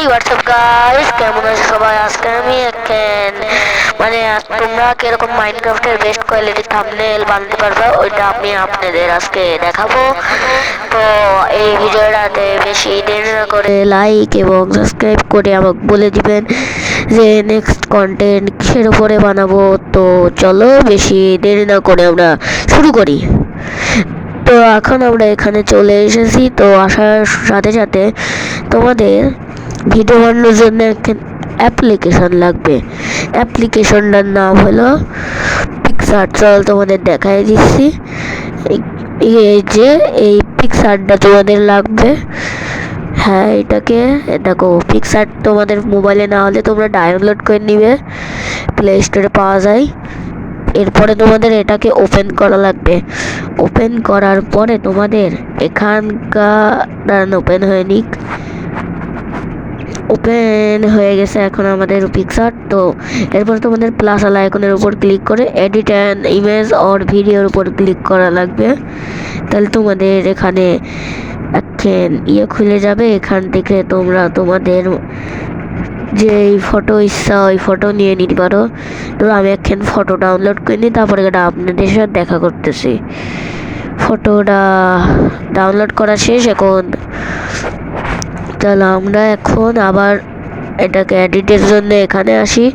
WhatsApp guys, কেমন আছো সবাই? আজকে আমি তোমরা কিরকম মাইনক্রাফটের বেস্ট কোয়ালিটি থাম্বনেল বানাতে পারবে ওইটা আমি আপনাদের আজকে দেখাবো। তো এই ভিডিওটাতে বেশি দেরি না করে লাইক এবং সাবস্ক্রাইব করে আমাকে বলে দিবেন যে নেক্সট কন্টেন্ট কিসের উপরে বানাবো। তো চলো বেশি দেরি না করে আমরা শুরু করি। তো এখন আমরা এখানে চলে এসেছি। তো আসার সাথে সাথে তোমাদের ভিডিও বানানোর জন্য একটা অ্যাপ্লিকেশন লাগবে। অ্যাপ্লিকেশনটার নাম হলো পিক্সআর্ট। চল তোমাদের দেখাই দিচ্ছি। এই যে এই পিক্সআর্টটা তোমাদের লাগবে। হ্যাঁ, এটাকে দেখো, পিক্সআর্ট তোমাদের মোবাইলে না হলে তোমরা ডাউনলোড করে নিবে, প্লে স্টোরে পাওয়া যায়। এরপরে তোমাদের এটাকে ওপেন করা লাগবে। ওপেন করার পরে তোমাদের এখানকার ওপেন হয়নি, ওপেন হয়ে গেছে এখন আমাদের পিক্সআর্ট। তো এরপর তোমাদের প্লাস আলা আইকনের উপর ক্লিক করে এডিট অ্যান্ড ইমেজ অর ভিডিওর উপর ক্লিক করা লাগবে। তাহলে তোমাদের এখানে এখন খুলে যাবে। এখান থেকে তোমরা তোমাদের যে ফটো ইচ্ছা ওই ফটো নিয়ে নিতে পারো। তো আমি এখন ফটো ডাউনলোড করে নিই, তারপরে এটা আপনাদের সাথে দেখা করতেছি। ফটোটা ডাউনলোড করা শেষ। এখন তাহলে আমরা এখন আবার এটাকে এডিটের জন্য এখানে আসি।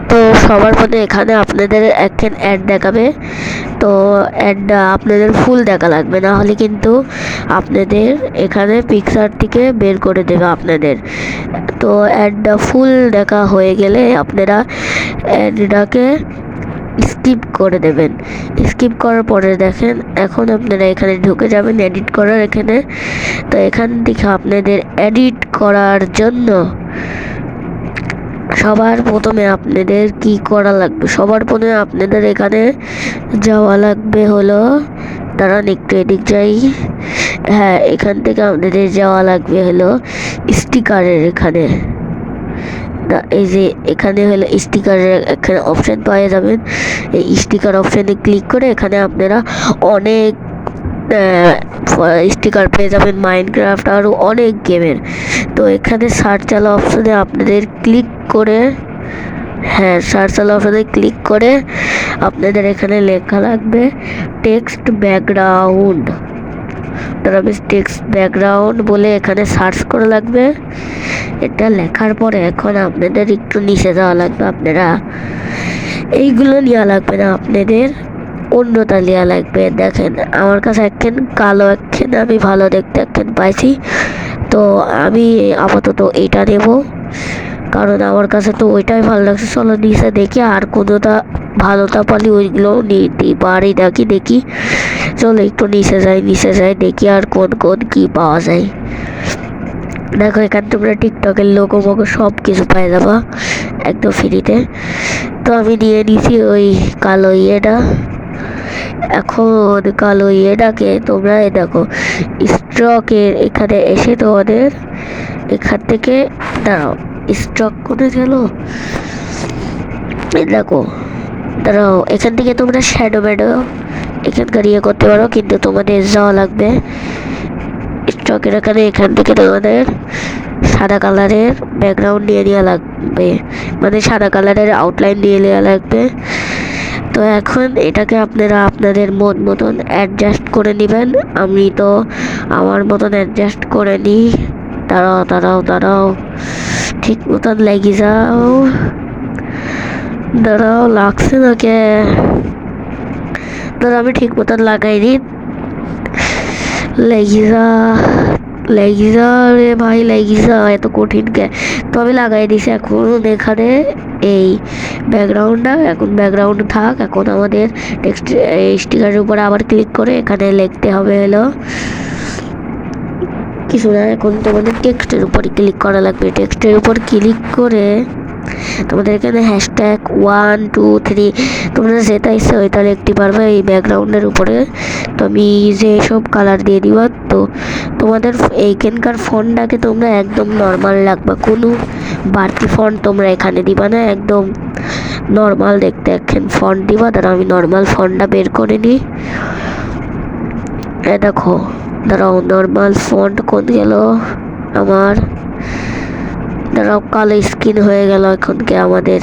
তো সবার প্রথমে এখানে আপনাদের এখন অ্যাড দেখাবে। তো অ্যাডটা আপনাদের ফুল দেখা লাগবে, না হলে কিন্তু আপনাদের এখানে পিকচার থেকে বের করে দেবে আপনাদের। তো অ্যাডটা ফুল দেখা হয়ে গেলে আপনারা অ্যাডটাকে স্কিপ করে দেবেন। স্কিপ করার পরে দেখেন এখন আপনারা এখানে ঢুকে যাবেন এডিট করার এখানে। তো এখান থেকে আপনাদের এডিট করার জন্য সবার প্রথমে আপনাদের কি করা লাগবে? সবার প্রথমে আপনাদের এখানে যাওয়া লাগবে হলো, দাঁড়ান একটু এদিক যাই। হ্যাঁ, এখান থেকে আপনাদের যাওয়া লাগবে হলো স্টিকারের এখানে। এই যে এখানে হলো স্টিকারের এখানে অপশান পাওয়া যাবেন। এই স্টিকার অপশানে ক্লিক করে এখানে আপনারা অনেক স্টিকার পেয়ে যাবেন, মাইনক্রাফট আরও অনেক গেমের। তো এখানে সার্চ আলা অপশানে আপনাদের ক্লিক করে, হ্যাঁ সার্চ আলা অপশানে ক্লিক করে আপনাদের এখানে লেখা লাগবে টেক্সট ব্যাকগ্রাউন্ড। তারপরে টেক্সট ব্যাকগ্রাউন্ড বলে এখানে সার্চ করা লাগবে। এটা লেখার পরে এখন আপনাদের একটু নিচে যাওয়া লাগবে। আপনারা এইগুলো নেওয়া লাগবে না, আপনাদের অন্যটা নেওয়া লাগবে। দেখেন আমার কাছে একখান কালো একখান আমি ভালো দেখতে একখান পাইছি। তো আমি আপাতত এইটা নেব, কারণ আমার কাছে তো ওইটাই ভালো লাগছে। চলো নিচে দেখি আর কোনোটা ভালোটা পালি ওইগুলো নিতে পারি নাকি দেখি। চলো একটু নিচে যাই দেখি আর কোন কোন কি পাওয়া যায়। দেখো এখানে তোমরা টিকটকের লোগো মোগো সব কিছু পেয়ে যাবা একদম ফ্রিতে। তো আমি নিয়ে নিছি ওই কালো ইয়েটা। এখন কালো ইয়েটাকে তোমরা দেখো স্ট্রকের এখানে এসে তোমাদের এখান থেকে দাঁড়াও, স্ট্রক করে গেল। দেখো দাঁড়াও, এখান থেকে তোমরা শ্যাডো ম্যাডো এখানকার ইয়ে করতে পারো, কিন্তু তোমাদের যাওয়া লাগবে স্টকের এখানে। এখান থেকে তোমাদের সাদা কালারের ব্যাকগ্রাউন্ড নিয়ে নেওয়া লাগবে, মানে সাদা কালারের আউটলাইন দিয়ে নেওয়া লাগবে। তো এখন এটাকে আপনারা আপনাদের মতন অ্যাডজাস্ট করে নেবেন। আমি তো আমার মতন অ্যাডজাস্ট করে নিই। দাঁড়াও ঠিক মতন লেগে যাও। দাঁড়াও লাগছে না কে? ধরো আমি ঠিক মতন লাগাইনি। লেগে যা রে ভাই, লেগে যা, এত কঠিন কে? তো আমি লাগাই দিছি। এখন এখানে এই ব্যাকগ্রাউন্ডটা এখন ব্যাকগ্রাউন্ড থাক। এখন আমাদের টেক্সট স্টিকারের উপরে আবার ক্লিক করে এখানে লিখতে হবে হলো কিছু না। এখন তোমাদের টেক্সটের উপরে ক্লিক করা লাগবে। টেক্সটের উপর ক্লিক করে তোমাদের এখানে হ্যাশট্যাগ 1 2 3 তোমরা যেটা ইচ্ছে ওইটা লিখতে পারবে এই ব্যাকগ্রাউন্ডের উপরে। তো আমি যে সব কালার দিয়ে দিব। তো তোমাদের এইখানকার ফন্টটাকে তোমরা একদম নর্মাল রাখবা, কোনো বাড়তি ফন্ট তোমরা এখানে দিবা না, একদম নর্মাল দেখতে একখান ফন্ট দিবা। তারা আমি নর্মাল ফন্টটা বের করে নিই। দেখো দাঁড়াও, নর্মাল ফন্ট কোন গেল আমার? সব কালো স্কিন হয়ে গেল এখনকে আমাদের।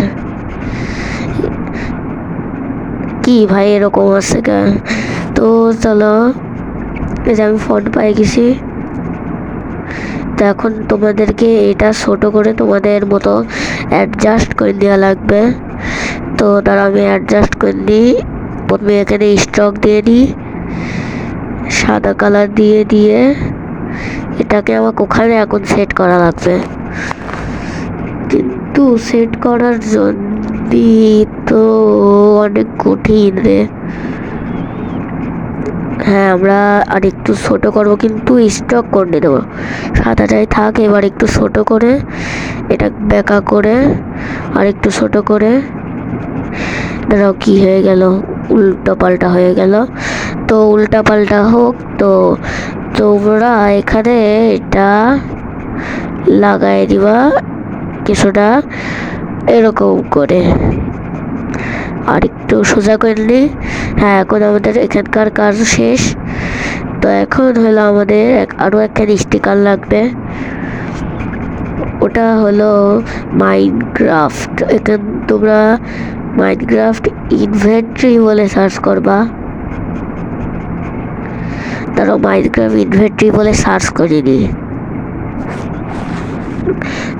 কি ভাই এরকম আছে কেন? তো চলো, এই যে আমি ফোন পাই গেছি। তো এখন তোমাদেরকে এটা ছোট করে তোমাদের মতো অ্যাডজাস্ট করে দেওয়া লাগবে। তো তারা আমি অ্যাডজাস্ট করে নিই। প্রথমে এখানে স্টক দিয়ে দিই, সাদা কালার দিয়ে দিয়ে এটাকে আমাকে ওখানে এখন সেট করা লাগবে। কিন্তু সেট করার জন্য তো অনেক কঠিন রে। হ্যাঁ, আমরা আর একটু ছোট করবো, কিন্তু স্টক করে দেবো। সাদাটাই থাক, এবার একটু ছোট করে এটা বেঁকা করে আর একটু ছোট করে। দাঁড়াও, কি হয়ে গেল? উল্টো পাল্টা হয়ে গেল। তো উল্টা পাল্টা হোক, তো তোমরা এখানে এটা লাগাই দিবা কিছুটা এরকম করে, আর একটু সোজা করে নিই। হ্যাঁ, এখন আমাদের এখানকার কাজ শেষ। তো এখন হলো আমাদের আরও একটা স্টিকার লাগবে, ওটা হলো মাইনক্রাফট। এখান তোমরা মাইনক্রাফট ইনভেন্টরি বলে সার্চ করবা। তারা মাইনক্রাফট ইনভেন্টরি বলে সার্চ করিনি,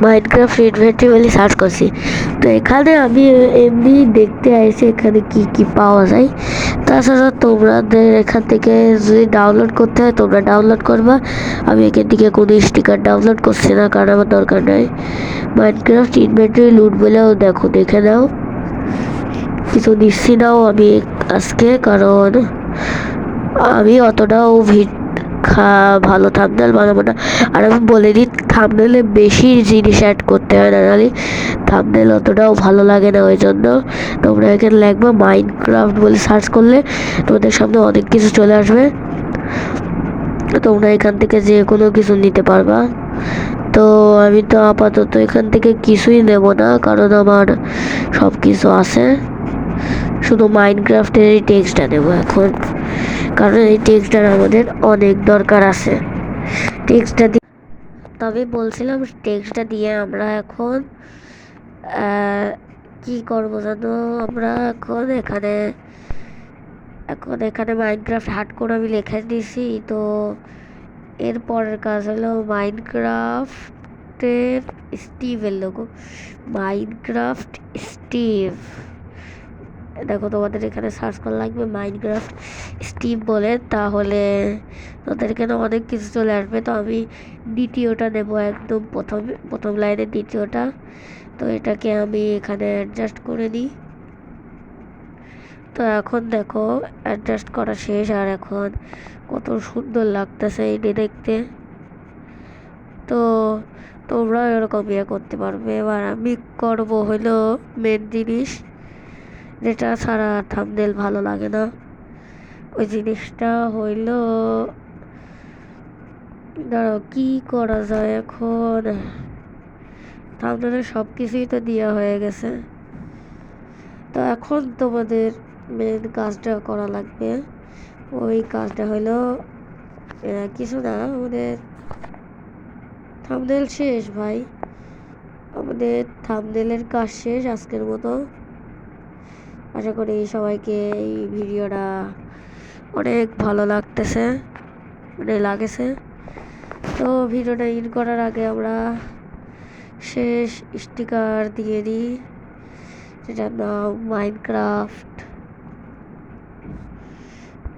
মাইনক্রাফট ইনভেন্টরি বলে সার্চ করছি। তো এখানে আমি এমনি দেখতে আইছি এখানে কি কি পাওয়া যায়। তাছাড়া তোমাদের এখান থেকে যদি ডাউনলোড করতে হয় তোমরা ডাউনলোড করবা। আমি এখান থেকে কোনো স্টিকার ডাউনলোড করছি না, কারণ আমার দরকার নাই। মাইনক্রাফট ইনভেন্টরি লুট বলেও দেখো, দেখে নাও। কিছু নিচ্ছি নাও আমি আজকে, কারণ আমি অতটাও ভালো থাম্বনেল বানাবো না। আর আমি বলে দিই, থাম্বনেলে বেশি জিনিস অ্যাড করতে হয় না, নাহলে থাম্বনেল অতটাও ভালো লাগে না। ওই জন্য তোমরা এখানে লিখবা মাইনক্রাফট বলে সার্চ করলে তোমাদের সামনে অনেক কিছু চলে আসবে। তোমরা এখান থেকে যে কোনো কিছু নিতে পারবা। তো আমি তো আপাতত এখান থেকে কিছুই নেব না, কারণ আমার সব কিছু আছে। শুধু মাইনক্রাফটের এই টেক্সটটা নেব এখন, কারণ এই টেক্সটটার আমাদের অনেক দরকার আছে। টেক্সটটা দিয়ে, তবে বলছিলাম টেক্সটটা দিয়ে আমরা এখন কি করবো জানো? আমরা এখন এখানে মাইনক্রাফট হার্ডকোর আমি লিখে দিয়েছি। তো এরপরের কাজ হলো মাইনক্রাফটের স্টিভের লোগো, মাইনক্রাফট স্টিভ। দেখো, তোমাদের এখানে সার্চ করা লাগবে মাইনক্রাফট স্টিভ বলে, তাহলে তোদের এখানে অনেক কিছু চলে আসবে। তো আমি দ্বিতীয়টা নেব, একদম প্রথম লাইনের দ্বিতীয়টা। তো এটাকে আমি এখানে অ্যাডজাস্ট করে নিই। তো এখন দেখো অ্যাডজাস্ট করা শেষ, আর এখন কত সুন্দর লাগতেছে এটি দেখতে। তো তোমরা এরকম করতে পারবে। এবার আমি করব হলো মেন জিনিস, যেটা ছাড়া থাম্বনেল ভালো লাগে না। ওই জিনিসটা হইল, দাঁড়াও কি করা যায় এখন। থাম্বনেলে সব কিছুই তো দেওয়া হয়ে গেছে। তো এখন তোমাদের মেন কাজটা করা লাগবে। ওই কাজটা হলো কিছু না, আমাদের থাম্বনেল শেষ ভাই। আমাদের থাম্বনেলের কাজ শেষ আজকের মতো। আশা করি সবাইকে এই ভিডিওটা অনেক ভালো লাগতেছে, লাগেছে। তো ভিডিওটা ইন করার আগে আমরা শেষ স্টিকার দিয়ে দিই, যেটার নাম মাইনক্রাফট।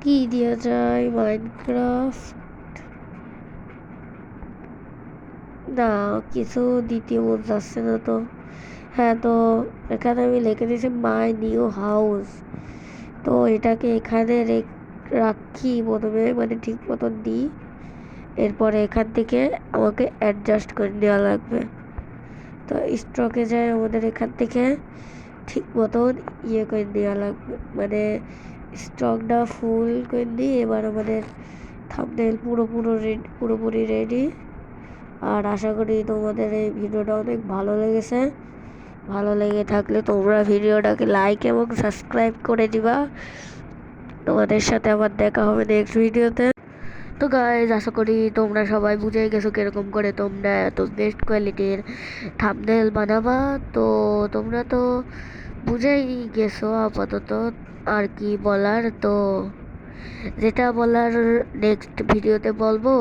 কি দেওয়া যায়? মাইনক্রাফট না, কিছু দ্বিতীয় মন যাচ্ছে না তো। হ্যাঁ, তো এখানে আমি লিখে দিয়েছি মাই নিউ হাউস। তো এটাকে এখানে রাখি প্রথমে, মানে ঠিক মতন দিই। এরপরে এখান থেকে আমাকে অ্যাডজাস্ট করে নেওয়া লাগবে। তো স্ট্রকে যায় আমাদের এখান থেকে ঠিক মতন করে নেওয়া লাগবে, মানে স্টকটা ফুল করে নিই। এবার আমাদের থাম্বনেল পুরোপুরি রেডি। আর আশা করি তোমাদের এই ভিডিওটা অনেক ভালো লেগেছে। ভালো লেগে থাকলে তোমরা ভিডিওটাকে লাইক এবং সাবস্ক্রাইব করে দিবা। তোমাদের সাথে আবার দেখা হবে নেক্সট ভিডিওতে। তো গাইজ আশা করি তোমরা সবাই বুঝে গেছো কিরকম করে তোমরা এত বেস্ট কোয়ালিটির থাম্বনেল বানাবা। তো তোমরা তো বুঝেই গেছো আপাতত আর কি বলার। তো যেটা বলার নেক্সট ভিডিওতে বলবো।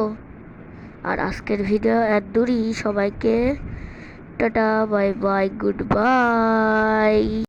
আর আজকের ভিডিও এত দূরই। সবাইকে tata, bye bye, good bye.